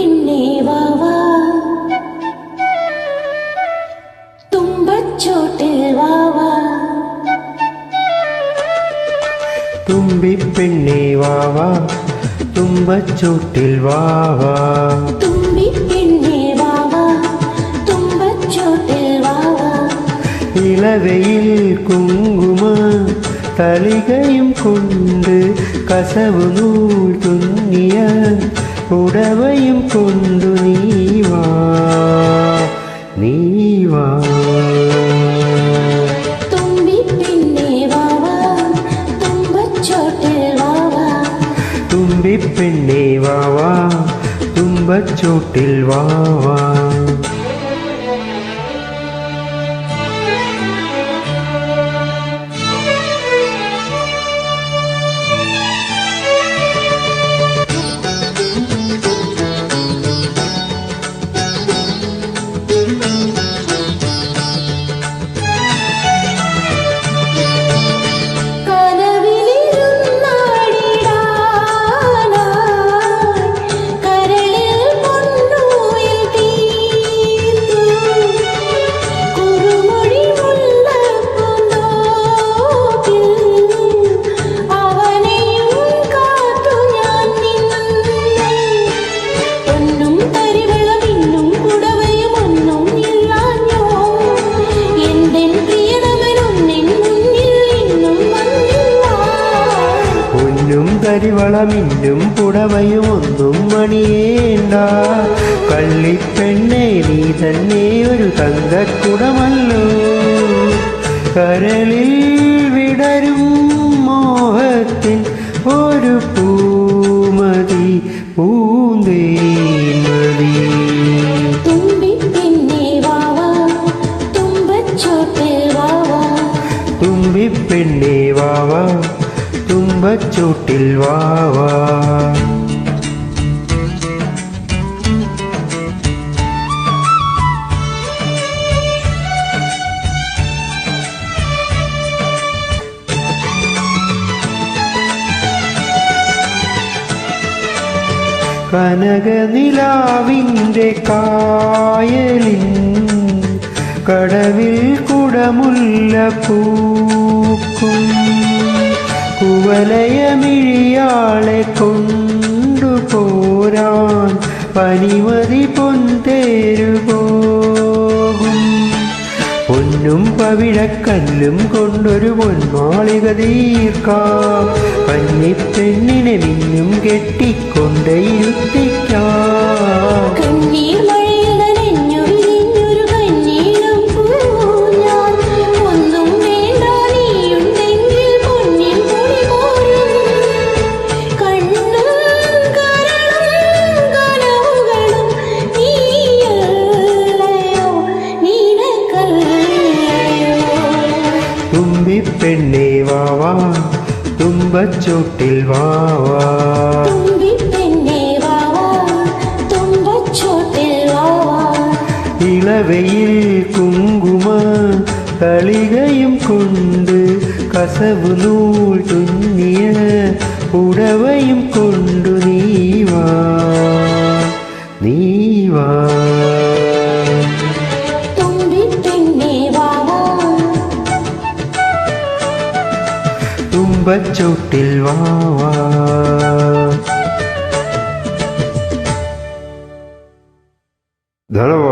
പെണ്ണേ വാ വാ തുമ്പച്ചോട്ടിൽ വാ വാ തുമ്പിപ്പെണ്ണേ വാ വാ തുമ്പച്ചോട്ടിൽ വാ വാ തുമ്പിപ്പെണ്ണേ വാ വാ തുമ്പച്ചോട്ടിൽ വാ വാ ഇളവയിൽ കുങ്കുമ തളികയും കൊണ്ട് കസവു നൂൽ തുന്നിയ ഉടവയും കൊണ്ടു നീ വാ നീ വാ തുമ്പിപ്പെണ്ണേ വാ വാ തുമ്പച്ചോട്ടിൽ വാ വാ തുമ്പിപ്പെണ്ണേ വാ വാ തുമ്പച്ചോട്ടിൽ വാ വാ കരിവളമിന്നും പുടവയും ഒന്നും മണിയേണ്ട കള്ളിപ്പെണ്ണേ നീ തന്നെ ഒരു തങ്കക്കുടമല്ലോ കരളിൽ വിടരും മോഹത്തിൻ ഒരു പൂമതി പൂന്തേമതി തുമ്പിപ്പെണ്ണേ വാ വാ തുമ്പച്ചോട്ടിൽ വാ വാ തുമ്പിപ്പെണ്ണേ വാ വാ തുമ്പച്ചോട്ടിൽ വാ വാ കനകനിലാവിൻ്റെ കായലിൻ കടവിൽ കുടമുല്ല പൂക്കും കുവലയമിഴിയാളെ കൊണ്ടുപോരാൻ പനിമതി പൊൻതേരുപോകും പൊന്നും പവിഴക്കല്ലും കൊണ്ടൊരു പൊന്മാളിക തീർക്കാം കന്നിപ്പെണ്ണിനെ മിന്നും കെട്ടിക്കൊണ്ട് ഇരുത്തിക്കാം കണ്ണീർ മഴയിൽ നനഞ്ഞു വിരിഞ്ഞൊരു കണ്ണീരും പൂഞ്ഞാൽ ഒന്നും വേണ്ട നീയുണ്ടെങ്കിൽ പൊന്നിൻ പൊടി പോരും കണ്ണും കരളും കനവുകളും നീയല്ലയോ നിനക്കല്ലയോ തുമ്പിപ്പെണ്ണേ വാ വാ തുമ്പച്ചോട്ടിൽ വാ വാ തുമ്പിപ്പെണ്ണേ വാ വാ തുമ്പച്ചോട്ടിൽ വാ വാ ഇളവയിൽ കുങ്കുമ തളികയും കൊണ്ട് കസവു നൂൽ തുന്നിയ ഉടവയും കൊണ്ടു നീ വാ നീ വാ തുമ്പിപ്പെണ്ണേ വാ വാ തുമ്പച്ചോട്ടിൽ വാ വാ ധനവാ